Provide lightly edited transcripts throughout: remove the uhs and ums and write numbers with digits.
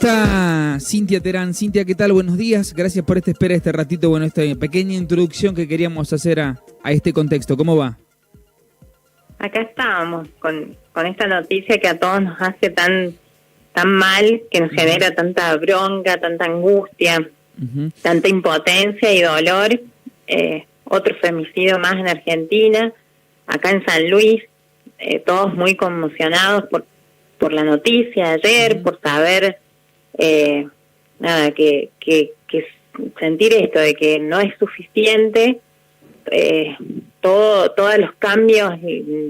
Está Cintia Terán. Cintia, ¿qué tal? Buenos días. Gracias por esta espera, este ratito, esta pequeña introducción que queríamos hacer a este contexto. ¿Cómo va? Acá estábamos con esta noticia que a todos nos hace tan mal, que nos genera tanta bronca, tanta angustia, tanta impotencia y dolor. Otro femicidio más en Argentina, acá en San Luis, todos muy conmocionados por la noticia de ayer, por saber que sentir esto de que no es suficiente, todos los cambios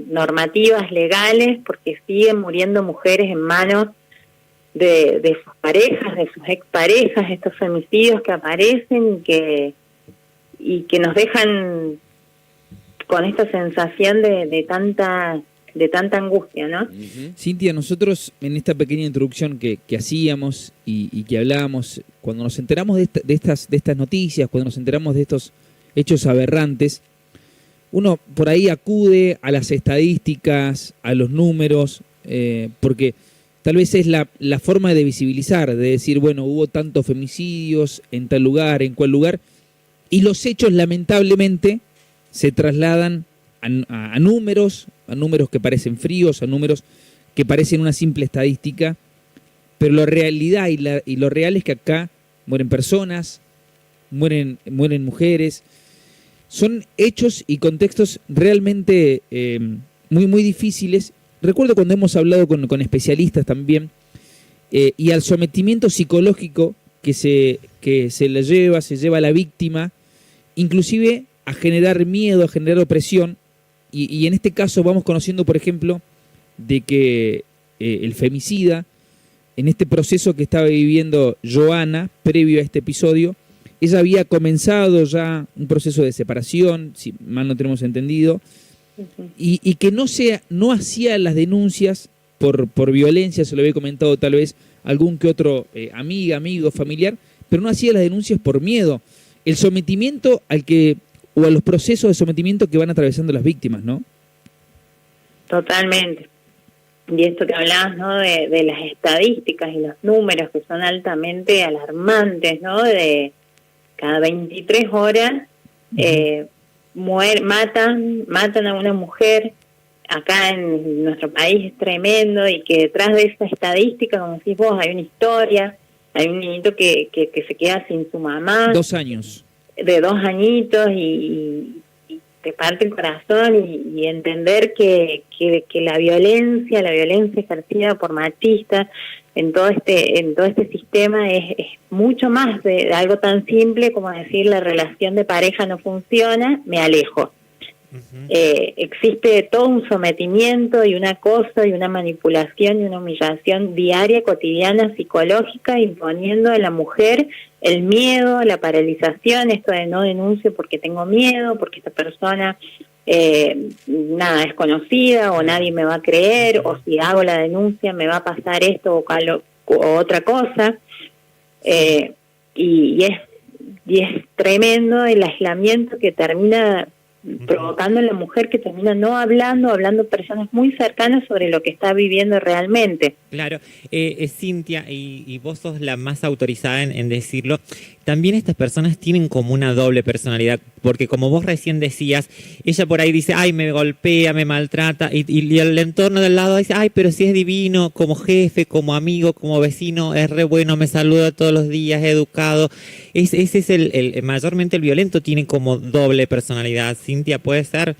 normativas legales, porque siguen muriendo mujeres en manos de sus parejas, de sus exparejas, estos femicidios que aparecen y que nos dejan con esta sensación de tanta angustia, ¿no? Cintia, nosotros en esta pequeña introducción que hacíamos y que hablábamos, cuando nos enteramos de estas noticias, cuando nos enteramos de estos hechos aberrantes, uno por ahí acude a las estadísticas, a los números, porque tal vez es la forma de visibilizar, de decir, bueno, hubo tantos femicidios en tal lugar, en cual lugar, y los hechos lamentablemente se trasladan a números que parecen fríos, a números que parecen una simple estadística, pero la realidad y lo real es que acá mueren personas, mueren mujeres. Son hechos y contextos realmente muy, muy difíciles. Recuerdo cuando hemos hablado con especialistas también, y al sometimiento psicológico que se lleva a la víctima, inclusive a generar miedo, a generar opresión, y en este caso vamos conociendo, por ejemplo, de que el femicida, en este proceso que estaba viviendo Joana, previo a este episodio, ella había comenzado ya un proceso de separación, si mal no tenemos entendido, y que no hacía las denuncias por violencia, se lo había comentado tal vez algún que otro amigo, familiar, pero no hacía las denuncias por miedo. El sometimiento o a los procesos de sometimiento que van atravesando las víctimas, ¿no? Totalmente. Y esto que hablabas, ¿no? De las estadísticas y los números que son altamente alarmantes, ¿no? De cada 23 horas matan a una mujer. Acá en nuestro país es tremendo, y que detrás de esa estadística, como decís vos, hay una historia. Hay un niñito que se queda sin su mamá. 2 años. De 2 añitos, y te parte el corazón, y entender que la violencia ejercida por machistas en todo este sistema es mucho más de algo tan simple como decir: la relación de pareja no funciona, me alejo. Existe todo un sometimiento y un acoso y una manipulación y una humillación diaria, cotidiana, psicológica, imponiendo a la mujer el miedo, la paralización, esto de no denuncio porque tengo miedo, porque esta persona es conocida, o nadie me va a creer, o si hago la denuncia me va a pasar esto o otra cosa. Y es tremendo el aislamiento que termina provocando en la mujer, que termina no hablando personas muy cercanas sobre lo que está viviendo realmente. Claro, Cintia, y vos sos la más autorizada en decirlo, también estas personas tienen como una doble personalidad, porque como vos recién decías, ella por ahí dice: ay, me golpea, me maltrata, y el entorno del lado dice: ay, pero si es divino, como jefe, como amigo, como vecino, es re bueno, me saluda todos los días, educado. Ese es mayormente el violento, tiene como doble personalidad. Cintia, ¿puede ser?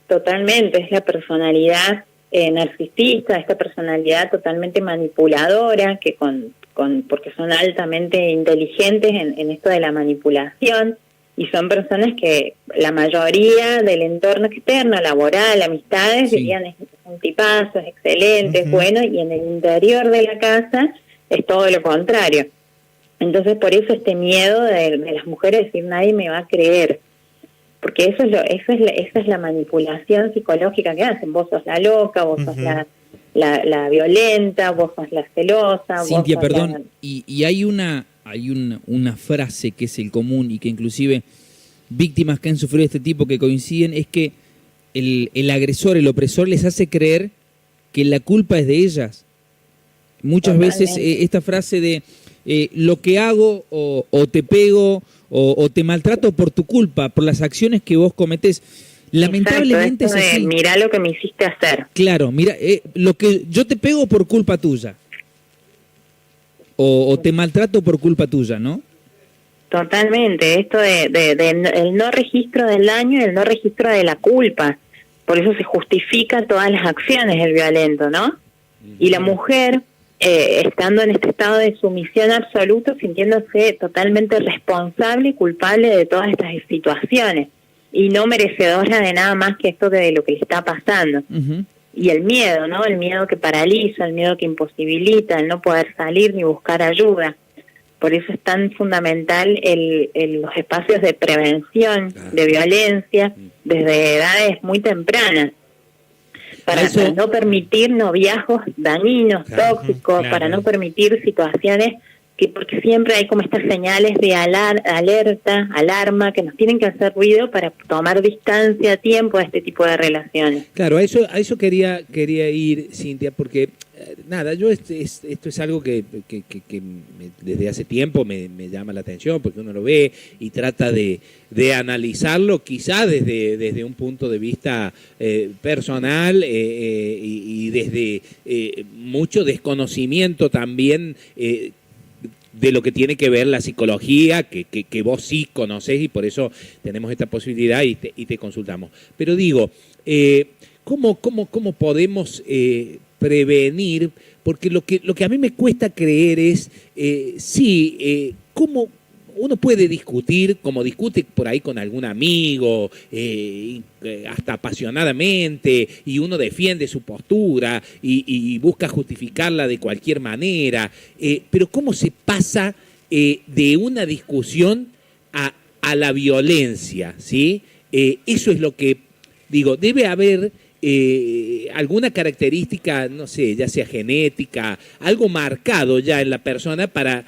Totalmente, es la personalidad narcisista, esta personalidad totalmente manipuladora, que porque son altamente inteligentes en esto de la manipulación, y son personas que la mayoría del entorno externo, laboral, amistades, dirían: es un tipazo, es excelente, es bueno, y en el interior de la casa es todo lo contrario. Entonces, por eso este miedo de las mujeres, decir: nadie me va a creer. Porque esa es la manipulación psicológica que hacen. Vos sos la loca, vos sos la violenta, vos sos la celosa. Cintia, vos sos perdón, y hay una frase que es el común, y que inclusive víctimas que han sufrido este tipo que coinciden, es que el agresor, el opresor, les hace creer que la culpa es de ellas. muchas veces esta frase de lo que hago o te pego o te maltrato por tu culpa, por las acciones que vos cometés. Lamentablemente exacto, es así. Mirá lo que me hiciste hacer. Claro, mira, lo que yo te pego por culpa tuya. O te maltrato por culpa tuya, ¿no? Totalmente, esto de el no registro del daño y el no registro de la culpa. Por eso se justifican todas las acciones del violento, ¿no? Y la mujer, estando en este estado de sumisión absoluto, sintiéndose totalmente responsable y culpable de todas estas situaciones, y no merecedora de nada más que esto de lo que le está pasando. Y el miedo, ¿no? El miedo que paraliza, el miedo que imposibilita, el no poder salir ni buscar ayuda. Por eso es tan fundamental los espacios de prevención de violencia desde edades muy tempranas, para no permitir noviazgos dañinos, tóxicos, para no permitir situaciones porque siempre hay como estas señales de alerta, alarma, que nos tienen que hacer ruido para tomar distancia a tiempo de este tipo de relaciones. Claro, a eso quería ir, Cintia, porque nada, yo esto es algo que desde hace tiempo me llama la atención, porque uno lo ve y trata de analizarlo quizá desde un punto de vista personal y desde mucho desconocimiento también de lo que tiene que ver la psicología, que vos sí conocés y por eso tenemos esta posibilidad y te consultamos. Pero digo, ¿cómo podemos prevenir? Porque lo que a mí me cuesta creer es, cómo uno puede discutir, como discute por ahí con algún amigo, hasta apasionadamente, y uno defiende su postura y busca justificarla de cualquier manera, pero ¿cómo se pasa de una discusión a la violencia? ¿Sí? Eso es lo que digo, debe haber alguna característica, no sé, ya sea genética, algo marcado ya en la persona para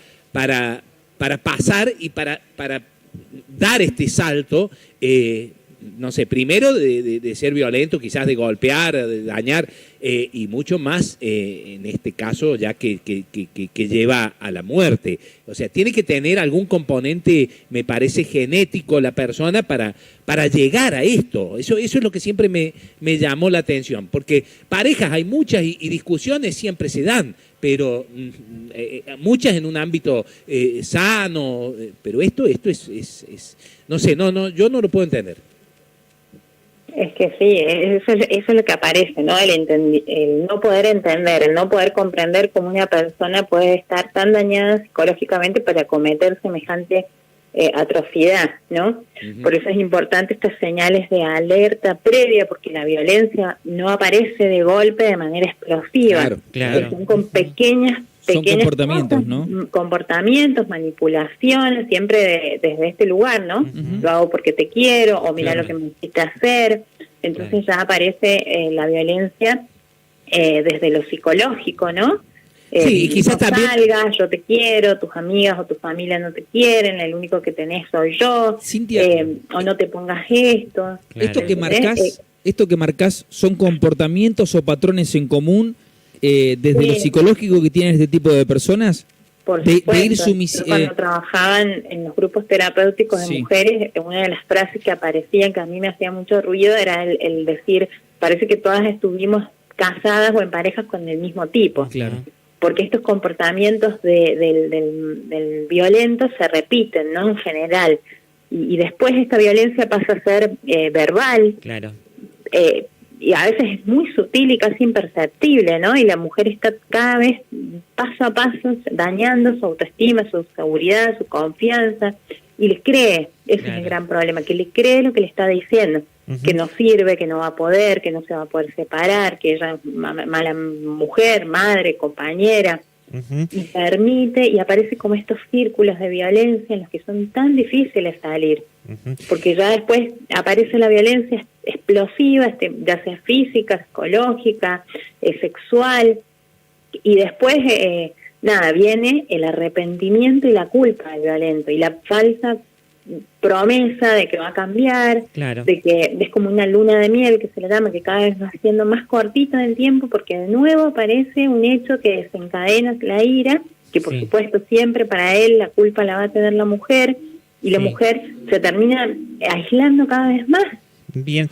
pasar y para dar este salto, no sé, primero de ser violento, quizás de golpear, de dañar, y mucho más en este caso ya que lleva a la muerte. O sea, tiene que tener algún componente, me parece, genético la persona para llegar a esto. Eso es lo que siempre me llamó la atención, porque parejas hay muchas y discusiones siempre se dan, pero muchas en un ámbito sano, pero esto es no sé, yo no lo puedo entender. Es que sí, eso es lo que aparece, ¿no? El no poder entender, el no poder comprender cómo una persona puede estar tan dañada psicológicamente para cometer semejante atrocidad, ¿no? Por eso es importante estas señales de alerta previa, porque la violencia no aparece de golpe de manera explosiva. Claro. Son con pequeños comportamientos, cosas, ¿no? Comportamientos, manipulaciones, siempre desde este lugar, ¿no? Lo hago porque te quiero, o mira lo que me hiciste hacer. Entonces ya aparece la violencia desde lo psicológico, ¿no? Sí, y quizás también salgas, yo te quiero, tus amigas o tu familia no te quieren, el único que tenés soy yo, Cintia, o no te pongas esto. Claro. Esto que marcás son comportamientos o patrones en común desde lo psicológico que tienen este tipo de personas. Por de supuesto. ir Cuando trabajaban en los grupos terapéuticos de mujeres, una de las frases que aparecían que a mí me hacía mucho ruido era el decir, parece que todas estuvimos casadas o en parejas con el mismo tipo. Claro. Porque estos comportamientos del violento se repiten, ¿no? En general. Y después esta violencia pasa a ser verbal. Claro. Y a veces es muy sutil y casi imperceptible, ¿no? Y la mujer está cada vez paso a paso dañando su autoestima, su seguridad, su confianza, y le cree. Ese es el gran problema, que le cree lo que le está diciendo, que no sirve, que no va a poder, que no se va a poder separar, que ella es mala mujer, madre, compañera, y permite, y aparece como estos círculos de violencia en los que son tan difíciles salir, porque ya después aparece la violencia explosiva, ya sea física, psicológica, sexual, y después viene el arrepentimiento y la culpa del violento, y la falsa promesa de que va a cambiar, Claro. de que es como una luna de miel que se le llama, que cada vez va siendo más cortita en el tiempo, porque de nuevo aparece un hecho que desencadena la ira, que por Sí. supuesto siempre para él la culpa la va a tener la mujer, y la Sí. mujer se termina aislando cada vez más. Bien.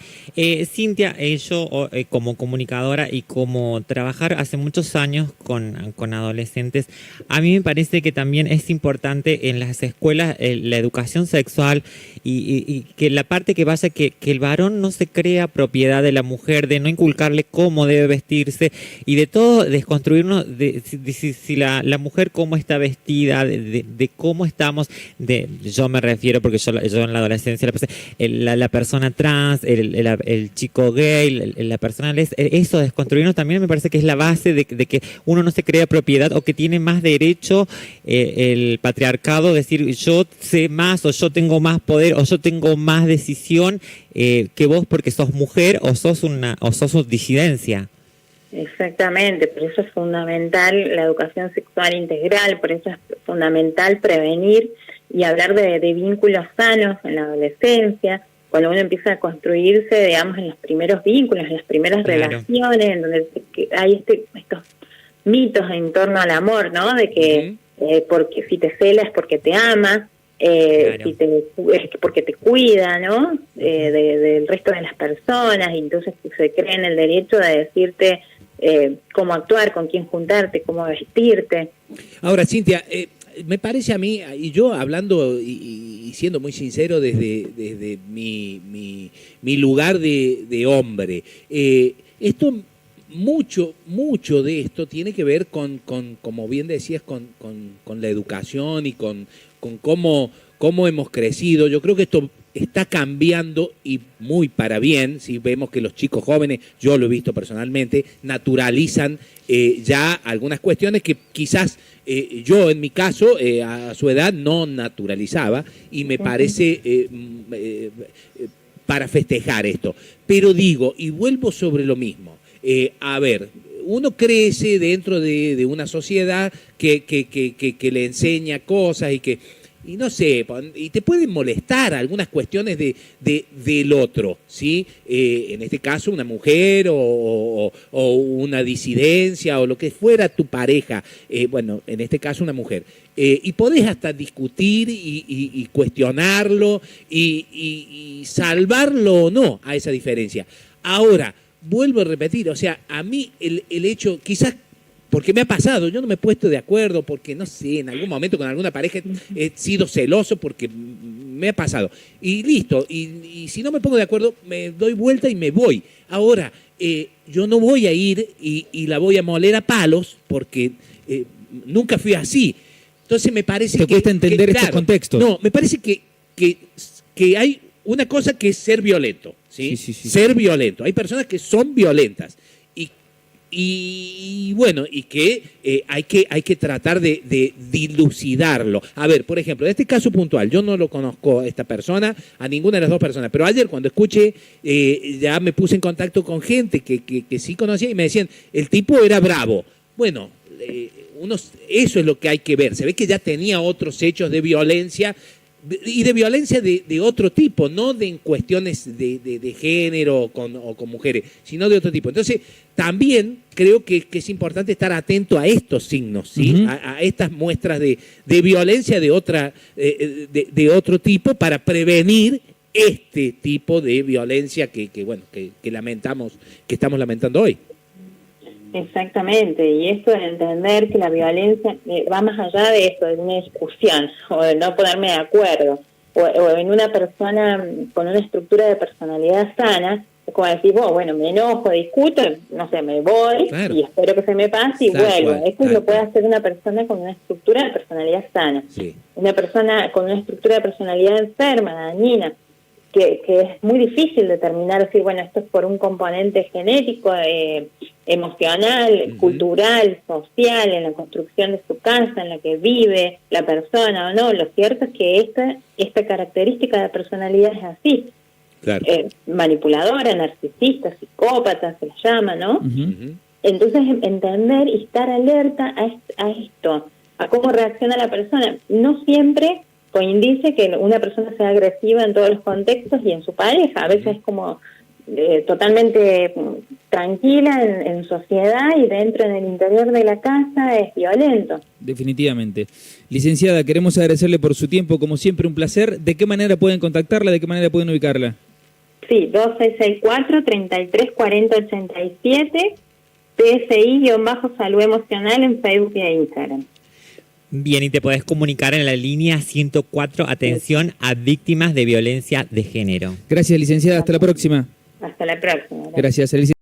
Cintia, yo como comunicadora y como trabajar hace muchos años con adolescentes, a mí me parece que también es importante en las escuelas la educación sexual y que la parte que vaya, que el varón no se crea propiedad de la mujer, de no inculcarle cómo debe vestirse y de todo desconstruirnos de si la mujer cómo está vestida, de cómo estamos, yo me refiero porque yo en la adolescencia la persona trans, el chico gay, la persona eso desconstruirnos también me parece que es la base de que uno no se crea propiedad o que tiene más derecho el patriarcado, decir yo sé más o yo tengo más poder o yo tengo más decisión que vos porque sos mujer o sos una disidencia. Exactamente, por eso es fundamental la educación sexual integral, por eso es fundamental prevenir y hablar de vínculos sanos en la adolescencia, cuando uno empieza a construirse, digamos, en los primeros vínculos, en las primeras relaciones, en donde hay estos mitos en torno al amor, ¿no? De que porque si te cela es porque te ama, si es porque te cuida, ¿no? Del resto de las personas, y entonces se cree en el derecho de decirte cómo actuar, con quién juntarte, cómo vestirte. Ahora, Cintia, me parece a mí, y yo hablando y siendo muy sincero desde mi lugar de hombre, esto mucho de esto tiene que ver con como bien decías, con la educación y con cómo hemos crecido. Yo creo que esto está cambiando y muy para bien. Si vemos que los chicos jóvenes, yo lo he visto personalmente, naturalizan ya algunas cuestiones que quizás yo en mi caso a su edad no naturalizaba, y me parece para festejar esto. Pero digo, y vuelvo sobre lo mismo, a ver, uno crece dentro de una sociedad que le enseña cosas y no sé, y te pueden molestar algunas cuestiones del otro, ¿sí? En este caso una mujer o una disidencia o lo que fuera tu pareja, bueno, en este caso una mujer. Y podés hasta discutir y cuestionarlo y salvarlo o no a esa diferencia. Ahora, vuelvo a repetir, o sea, a mí el hecho, quizás porque me ha pasado, yo no me he puesto de acuerdo, porque no sé, en algún momento con alguna pareja he sido celoso porque me ha pasado. Y listo, y si no me pongo de acuerdo, me doy vuelta y me voy. Ahora, yo no voy a ir y la voy a moler a palos porque nunca fui así. Entonces me parece ¿Te cuesta entender estos contextos? No, me parece que hay una cosa que es ser violento, ¿sí? Sí. Ser violento. Hay personas que son violentas. Y bueno, y que hay que tratar de dilucidarlo. A ver, por ejemplo, en este caso puntual, yo no lo conozco a esta persona, a ninguna de las dos personas, pero ayer cuando escuché, ya me puse en contacto con gente que sí conocía y me decían, el tipo era bravo. Bueno, eso es lo que hay que ver. Se ve que ya tenía otros hechos de violencia, y de violencia de otro tipo, no en cuestiones de género o con mujeres, sino de otro tipo. Entonces, también creo que es importante estar atento a estos signos, ¿sí? A estas muestras de violencia de otro tipo, para prevenir este tipo de violencia que lamentamos, que estamos lamentando hoy. Exactamente, y esto de entender que la violencia va más allá de esto, de una discusión o de no ponerme de acuerdo, o en una persona con una estructura de personalidad sana, es como decir, bueno, me enojo, discuto, no sé, me voy, claro, y espero que se me pase y vuelvo. Esto lo puede hacer una persona con una estructura de personalidad sana. Sí. Una persona con una estructura de personalidad enferma, dañina, que es muy difícil determinar, decir, bueno, esto es por un componente genético, emocional, cultural, social, en la construcción de su casa, en la que vive la persona o no. Lo cierto es que esta característica de personalidad es así. Claro. Manipuladora, narcisista, psicópata, se la llama, ¿no? Entonces, entender y estar alerta a esto, a cómo reacciona la persona. No siempre coincide que una persona sea agresiva en todos los contextos y en su pareja. A veces es como totalmente tranquila en sociedad y dentro en el interior de la casa es violento. Definitivamente. Licenciada, queremos agradecerle por su tiempo, como siempre un placer. ¿De qué manera pueden contactarla? ¿De qué manera pueden ubicarla? Sí, 2664-334087, PSI-Salud Emocional en Facebook y Instagram. Bien, y te podés comunicar en la línea 104, atención a víctimas de violencia de género. Gracias, licenciada. Hasta la próxima. Hasta la próxima. Gracias, Alicia.